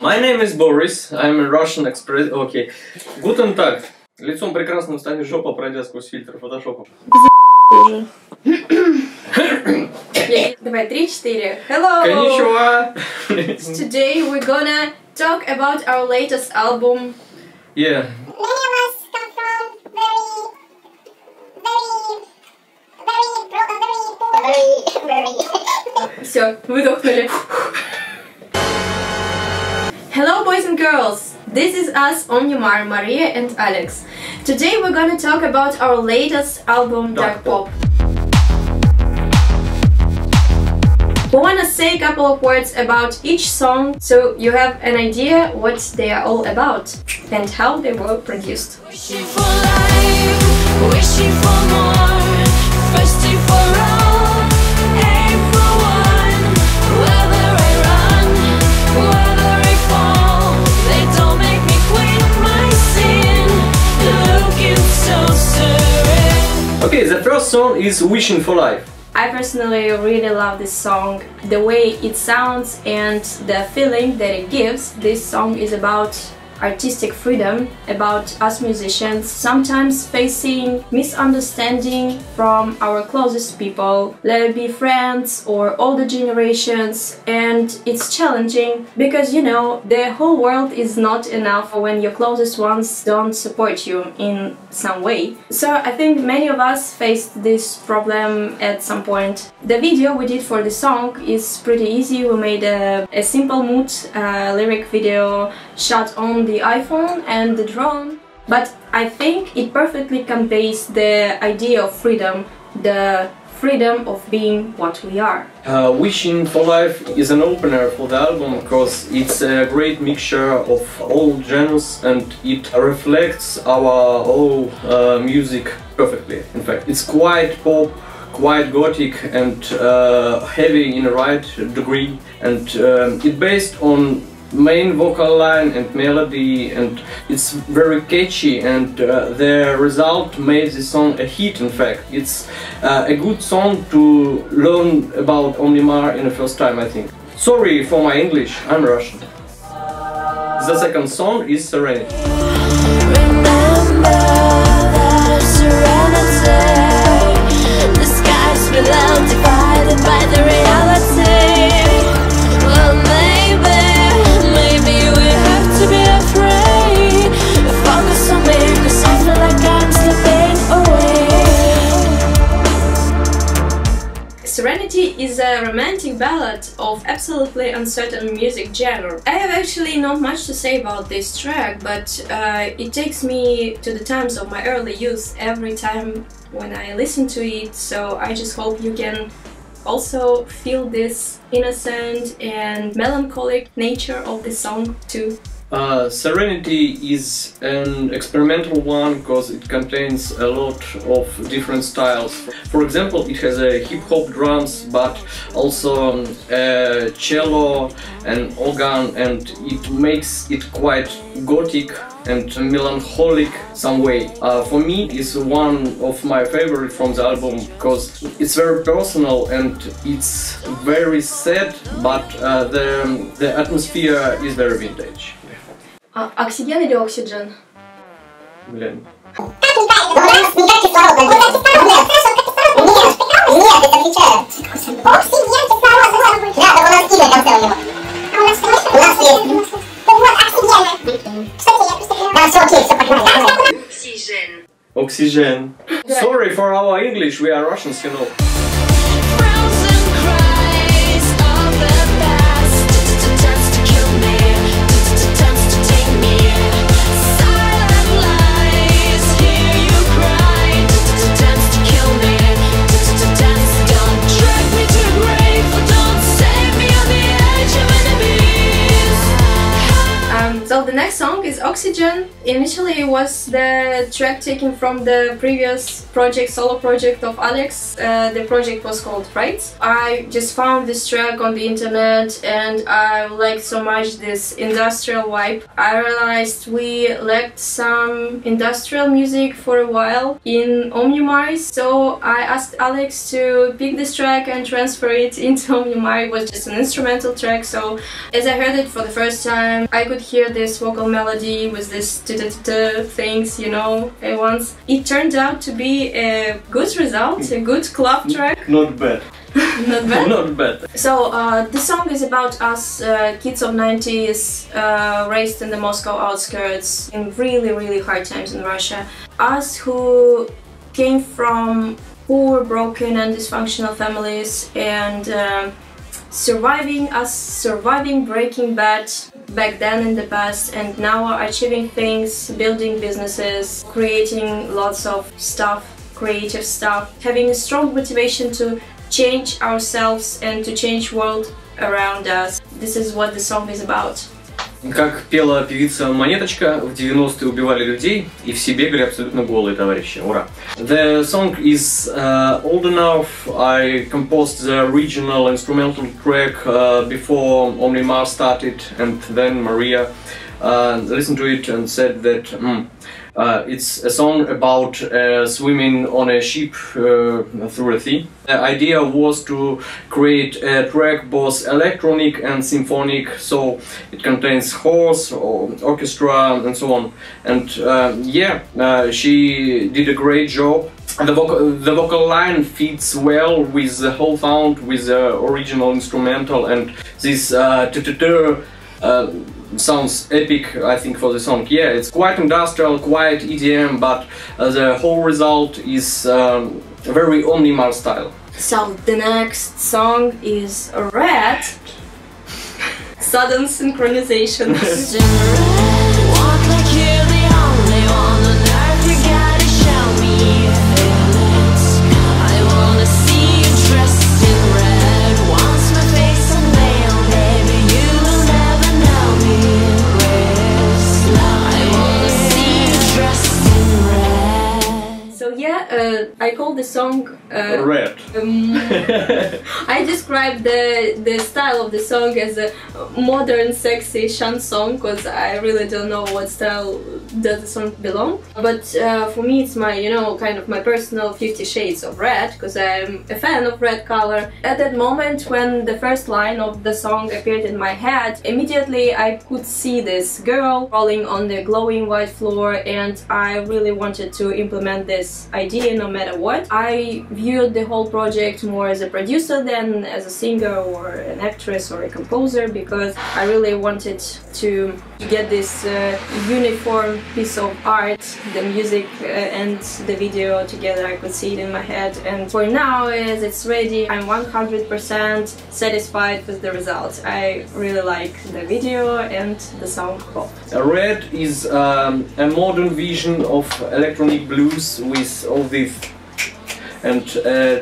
My name is Boris, I'm a Russian express... Окей. Guten Tag. Лицом прекрасным станет жопа, пройдя сквозь фильтр фотошопа. Давай, 3-4. Hello! Konnichiwa! Today we're gonna talk about our latest album. Yeah. Many of us come from very Все, выдохнули. Hello boys and girls! This is us, Omnimar, Maria and Alex. Today we're gonna talk about our latest album, DARKPOP. We wanna say a couple of words about each song so you have an idea what they are all about and how they were produced. Wishing for life, wishing for more, thirsty for all, aim for one. Whether I run, whether I fall, they don't make me quit my sin. Looking so serene. Okay, the first song is Wishing for Life. I personally really love this song, the way it sounds and the feeling that it gives. This song is about artistic freedom, about us musicians sometimes facing misunderstanding from our closest people, let it be friends or older generations, and it's challenging because you know the whole world is not enough when your closest ones don't support you in some way. So I think many of us faced this problem at some point. The video we did for the song is pretty easy. We made a simple mood lyric video shot on the iPhone and the drone, but I think it perfectly conveys the idea of freedom, the freedom of being what we are. Wishing for Life is an opener for the album because it's a great mixture of all genres and it reflects our whole music perfectly. In fact, it's quite pop, quite gothic and heavy in the right degree, and it's based on main vocal line and melody, and it's very catchy, and the result made the song a hit. In fact, it's a good song to learn about Omnimar in the first time, I think. Sorry for my English, I'm Russian. The second song is Serenity. Remember that serenity, the skies below divided by the reality. Well, maybe we have to be afraid. Focus on me, 'cause I feel like I'm slipping away. Serenity is a romantic ballad of absolutely uncertain music genre. I have actually not much to say about this track, but it takes me to the times of my early youth every time when I listen to it, so I just hope you can also feel this innocent and melancholic nature of the song too. Serenity is an experimental one because it contains a lot of different styles. For example, it has a hip-hop drums, but also cello and organ, and it makes it quite gothic and melancholic some way. For me, it's one of my favorite from the album because it's very personal and it's very sad, but the atmosphere is very vintage. Оксиген или оксиджен? Блин. Oxygen. Sorry for our English, we are Russians, you know. Frozen cries of the past, attempts to kill me, attempts to take me. Silent lies, hear you cry, attempts to kill me, attempts. Don't drag me to the grave, or don't save me on the edge of enemies. So the next song is Oxygen. Initially it was the track taken from the previous project, solo project of Alex. The project was called Frights. I just found this track on the internet and I liked so much this industrial vibe. I realized we lacked some industrial music for a while in Omnimar, so I asked Alex to pick this track and transfer it into Omnimar. It was just an instrumental track, so as I heard it for the first time, I could hear this vocal melody with this things, you know, at once. It turned out to be a good result, a good club track. Not bad. Not bad? Not bad. So, the song is about us kids of 90s raised in the Moscow outskirts in really hard times in Russia. Us who came from poor, broken and dysfunctional families and surviving Breaking Bad back then in the past, and now are achieving things, building businesses, creating lots of stuff, creative stuff, having a strong motivation to change ourselves and to change world around us. This is what the song is about. Как пела певица Монеточка, в 90-е убивали людей, и все бегали абсолютно голые, товарищи. Ура! The song is old enough. I composed the original instrumental track before Omnimar started, and then Maria listened to it and said that it's a song about swimming on a ship through a sea. The idea was to create a track both electronic and symphonic, so it contains horns, orchestra and so on. And she did a great job. The vocal line fits well with the whole sound, with the original instrumental, and this sounds epic, I think, for the song. Yeah, it's quite industrial, quite EDM, but the whole result is very Omnimar style. So the next song is Red. Sudden synchronization. Walk like you're the only one on earth. You gotta show me feelings. I wanna see you dressed in red. Once my face unveiled, baby, you will never know me. I wanna see you dressed in red. So yeah, I call the song Red. I describe the style of the song as a modern sexy chanson, because I really don't know what style does the song belong. But for me it's my, you know, kind of my personal 50 shades of red, because I'm a fan of red color. At that moment when the first line of the song appeared in my head, immediately I could see this girl rolling on the glowing white floor, and I really wanted to implement this idea no matter what. I viewed the whole project more as a producer than as a singer or an actress or a composer, because I really wanted to get this uniform piece of art, the music and the video together. I could see it in my head, and for now, as it's ready, I'm 100% satisfied with the results. I really like the video and the song pop. Red is a modern vision of electronic blues with all these and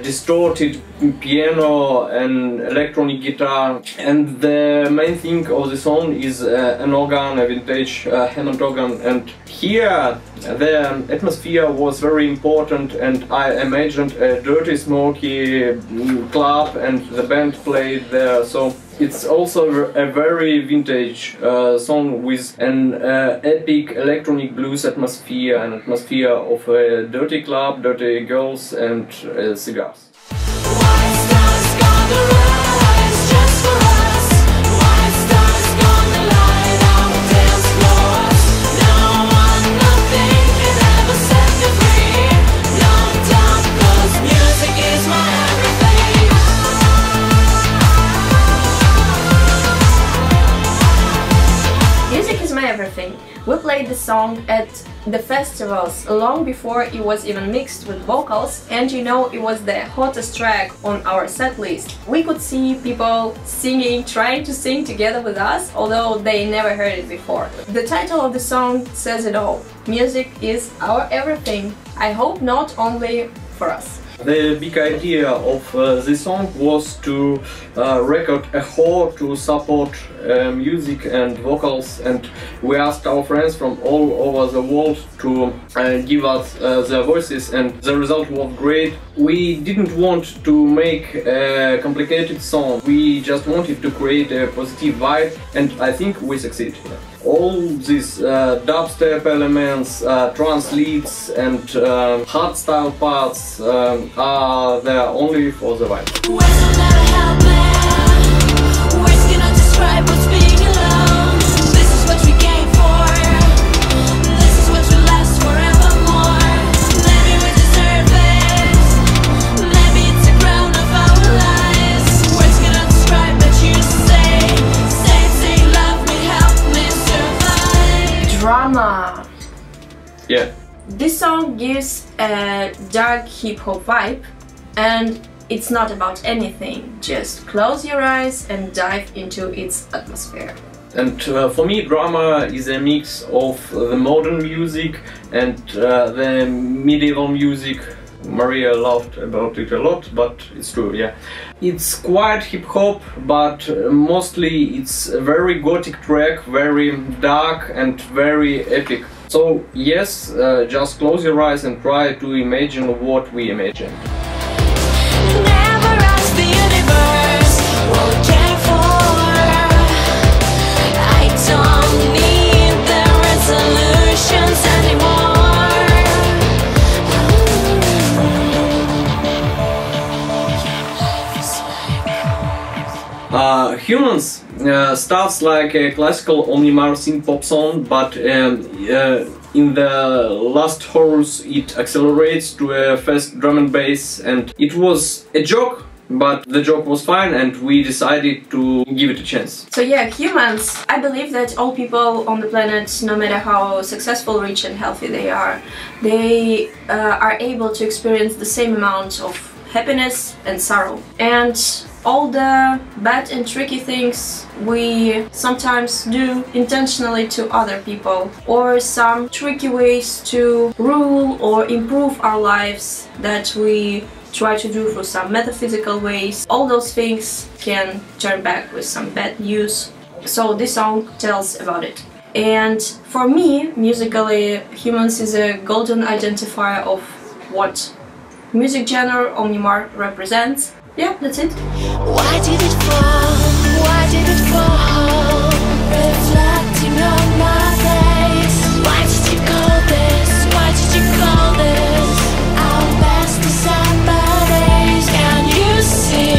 distorted piano and electronic guitar, and the main thing of the song is an organ, a vintage Hammond organ, and here the atmosphere was very important, and I imagined a dirty, smoky club and the band played there, so it's also a very vintage song with an epic electronic blues atmosphere, an atmosphere of a dirty club, dirty girls and cigars. White stars gonna rise just for us. White stars gonna light our dance floors. No one, nothing can ever set me free. No doubt, 'cause music is my everything. Music is my everything. We played the song at the festivals long before it was even mixed with vocals, and you know, it was the hottest track on our set list. We could see people singing, trying to sing together with us, although they never heard it before. The title of the song says it all. Music is our everything. I hope not only for us. The big idea of this song was to record a whole to support music and vocals, and we asked our friends from all over the world to give us their voices, and the result was great. We didn't want to make a complicated song, we just wanted to create a positive vibe, and I think we succeeded. All these dubstep elements, trance leads and hardstyle parts are there only for the vibe. What's being alone. This is what we came for. This is what will last forevermore. Maybe we deserve this. Maybe it's the crown of our lives. Words cannot describe what you say, love me, help me survive. Drama. Yeah. This song gives a dark hip-hop vibe, and it's not about anything, just close your eyes and dive into its atmosphere. And for me, drama is a mix of the modern music and the medieval music. Maria laughed about it a lot, but it's true, yeah. It's quite hip-hop, but mostly it's a very gothic track, very dark and very epic. So yes, just close your eyes and try to imagine what we imagine. Never ask the universe what we came for. I don't need the resolutions anymore. Humans starts like a classical Omnimar synth-pop song, but in the last chorus it accelerates to a fast drum and bass, and it was a joke, but the joke was fine and we decided to give it a chance. So yeah, humans, I believe that all people on the planet, no matter how successful, rich and healthy they are able to experience the same amount of happiness and sorrow. And all the bad and tricky things we sometimes do intentionally to other people, or some tricky ways to rule or improve our lives that we try to do through some metaphysical ways, all those things can turn back with some bad news. So this song tells about it. And for me, musically, Humans is a golden identifier of what music genre Omnimar represents. Yeah, that's it. Why did it fall? Why did it fall? Reflecting on my face. Why did you call this? Why did you call this our best December days? Can you see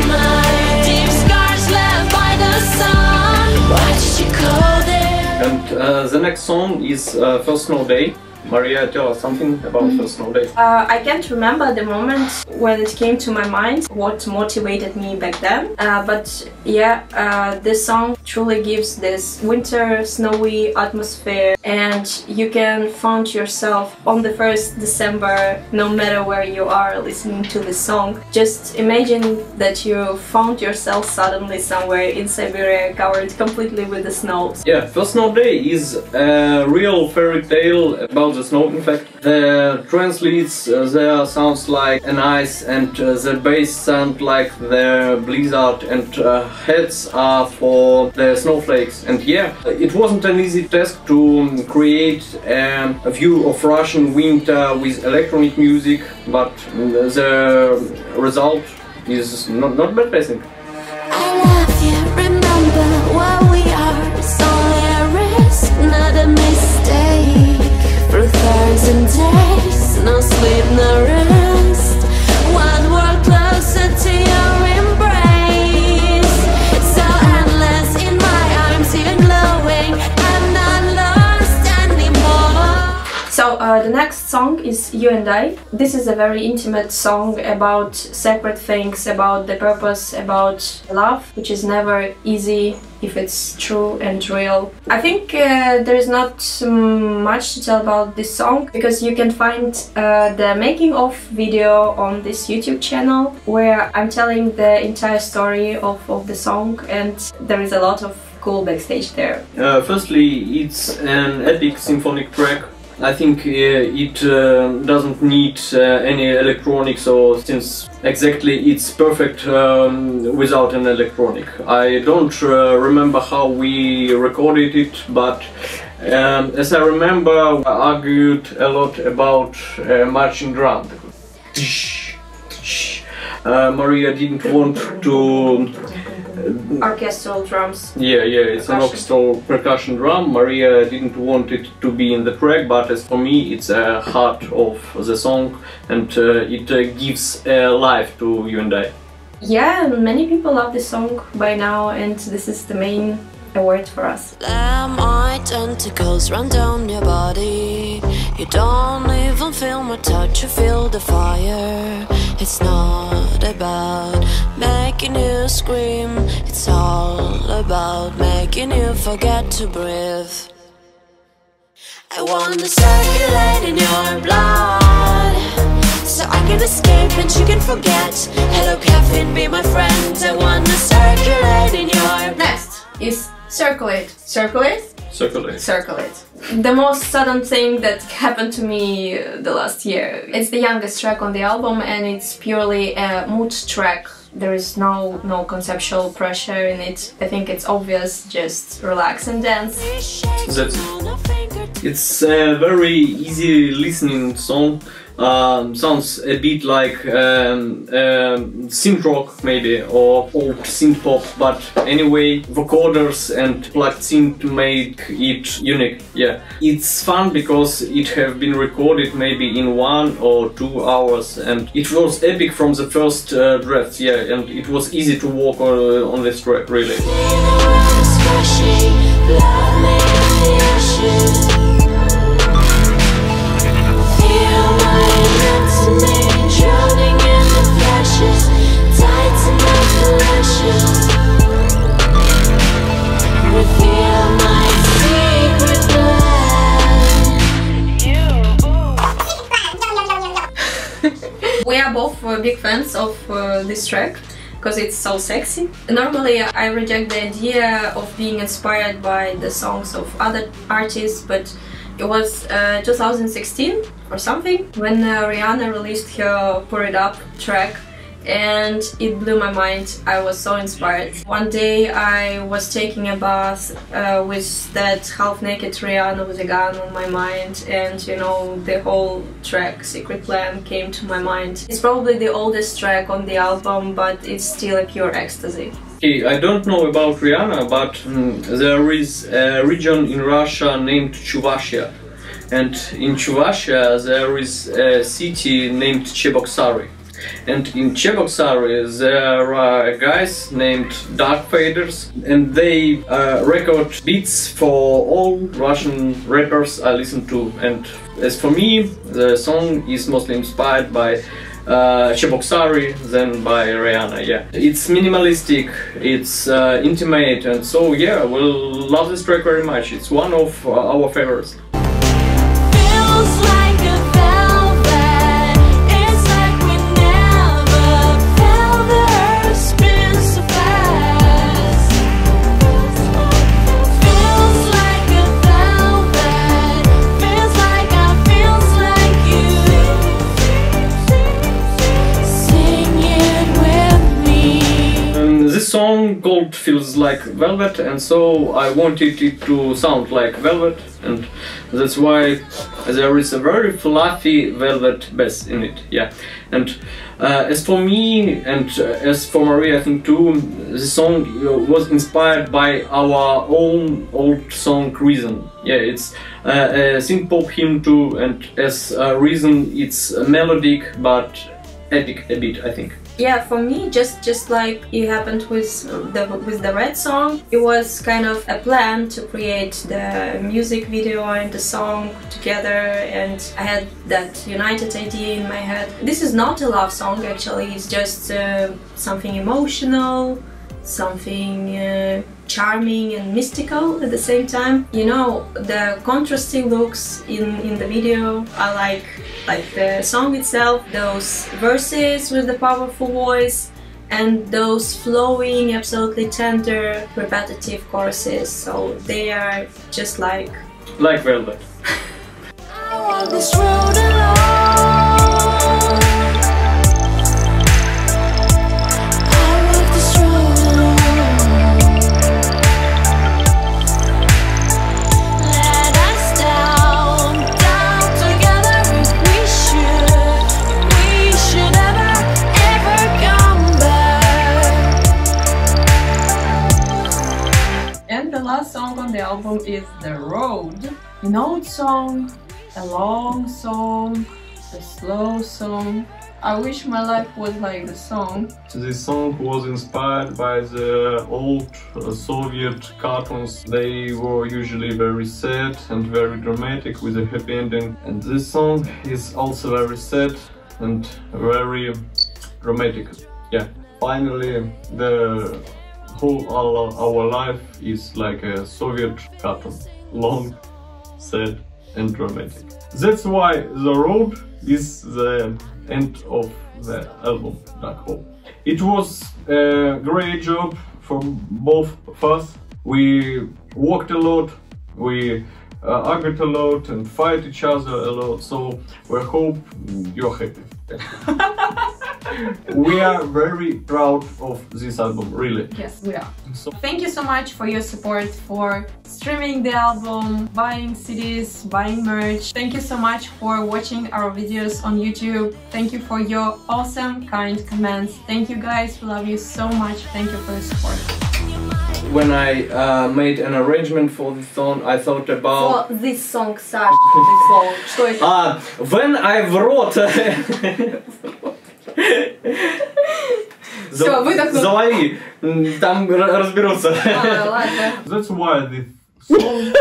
my deep scars left by the sun? Why did you call this? And the next song is First Snow Day. Maria, tell us something about First Snow Day. I can't remember the moment when it came to my mind, what motivated me back then. But yeah, this song truly gives this winter, snowy atmosphere, and you can find yourself on the 1st December, no matter where you are listening to this song. Just imagine that you found yourself suddenly somewhere in Siberia, covered completely with the snow. Yeah, First Snow Day is a real fairy tale about the snow. In fact, the trance leads there sounds like an ice, and the bass sound like the blizzard, and heads are for the snowflakes. And yeah, it wasn't an easy task to create a view of Russian winter with electronic music, but the result is not bad, I think. I love you, remember what we are. It's only a risk, not a mistake. For 1,000 days, no sleep, no rest. One world closer to your embrace. So endless in my arms, you're glowing. I'm not lost anymore. So the next song is You and I. This is a very intimate song about separate things, about the purpose, about love, which is never easy if it's true and real. I think there is not much to tell about this song, because you can find the making of video on this YouTube channel where I'm telling the entire story of the song, and there is a lot of cool backstage there. Firstly, it's an epic symphonic track I think it doesn't need any electronics, or since exactly it's perfect without an electronic. I don't remember how we recorded it, but as I remember, I argued a lot about marching drum. Maria didn't want to Orchestral drums. Yeah, it's an orchestral percussion drum. Maria didn't want it to be in the track, but as for me, it's a heart of the song, and it gives life to You and I. Yeah, many people love this song by now, and this is the main award for us. My tentacles run down your body. You don't even feel my touch, you feel the fire. It's not about making you scream, it's all about making you forget to breathe. I want to circulate in your blood, so I can escape and you can forget. Hello caffeine, be my friend. I want to circulate in your... Next is Circulate. Circulate? Circulate. Circulate. The most sudden thing that happened to me the last year. It's the youngest track on the album, and it's purely a mood track. There is no conceptual pressure in it. I think it's obvious, just relax and dance. That's it. It's a very easy listening song. Sounds a bit like synth rock maybe, or old synth-pop, but anyway, vocoders and plugged synth made it unique. Yeah, it's fun because it have been recorded maybe in 1 or 2 hours, and it was epic from the first draft. Yeah, and it was easy to walk on this track, really. We are both big fans of this track because it's so sexy. Normally I reject the idea of being inspired by the songs of other artists, but it was 2016 or something when Rihanna released her Pour It Up track, and it blew my mind. I was so inspired. One day I was taking a bath with that half-naked Rihanna with a gun on my mind, and you know, the whole track Secret Plan came to my mind. It's probably the oldest track on the album, but it's still a pure ecstasy. Okay, I don't know about Rihanna, but there is a region in Russia named Chuvashia, and in Chuvashia there is a city named Cheboksary. And in Cheboksary there are guys named Darkfaders, and they record beats for all Russian rappers I listen to. And as for me, the song is mostly inspired by Cheboksary than by Rihanna. Yeah, it's minimalistic, it's intimate, and so yeah, we'll love this track very much. It's one of our favorites. Feels like a velvet. It's like we never felt the earth spin so fast. Feels like a velvet. Feels like I feels like you. Sing it with me. This song called Feels Like Velvet, and so I wanted it to sound like velvet, and that's why there is a very fluffy velvet bass in it. Yeah, and as for me and as for Maria, I think too, the song was inspired by our own old song Reason. Yeah, it's a synth-pop hymn too, and as Reason it's melodic but epic a bit, I think. Yeah, for me, just like it happened with the Red song, it was kind of a plan to create the music video and the song together, and I had that united idea in my head. This is not a love song actually, it's just something emotional, something charming and mystical at the same time. You know, the contrasting looks in the video I like the song itself, those verses with the powerful voice and those flowing, absolutely tender, repetitive choruses, so they are just like velvet. I walk this road alone. I walk this road alone. Let us down together if we should ever come back. And the last song on the album is The Road. An old song, a long song, a slow song. I wish my life was like the song. This song was inspired by the old Soviet cartoons. They were usually very sad and very dramatic with a happy ending. And this song is also very sad and very dramatic. Yeah, finally the whole our life is like a Soviet cartoon. Long, sad and dramatic. That's why The Road is the end of the album DARKPOP. It was a great job from both of us. We worked a lot, we argued a lot and fight each other a lot, so we hope you're happy. We are very proud of this album, really. Yes, we are. So Thank you so much for your support, for streaming the album, buying CDs, buying merch. Thank you so much for watching our videos on YouTube. Thank you for your awesome, kind comments. Thank you guys, we love you so much. Thank you for the support. when I made an arrangement for this song, I thought about... For this song, Саш, this song. Что это? When I wrote... Всё, выдохнул. Залови, там разберутся. Ладно. That's why this song...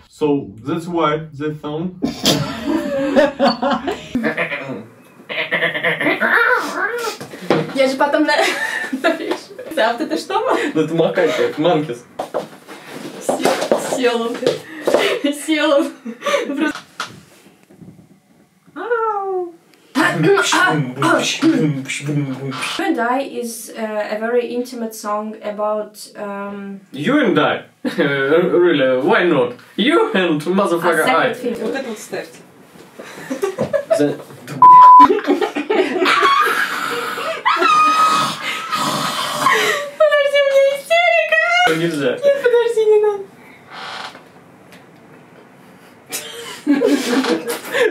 So, that's why this song... Я же потом нарежу. А вот это что? Ну это макака, манкис. Сел он. Сел он. You and I is a very intimate song about You and I? Really, why not? You and motherfucker I. Вот это вот ставьте. Подожди, у меня истерика! Нельзя. Нет, подожди, не надо.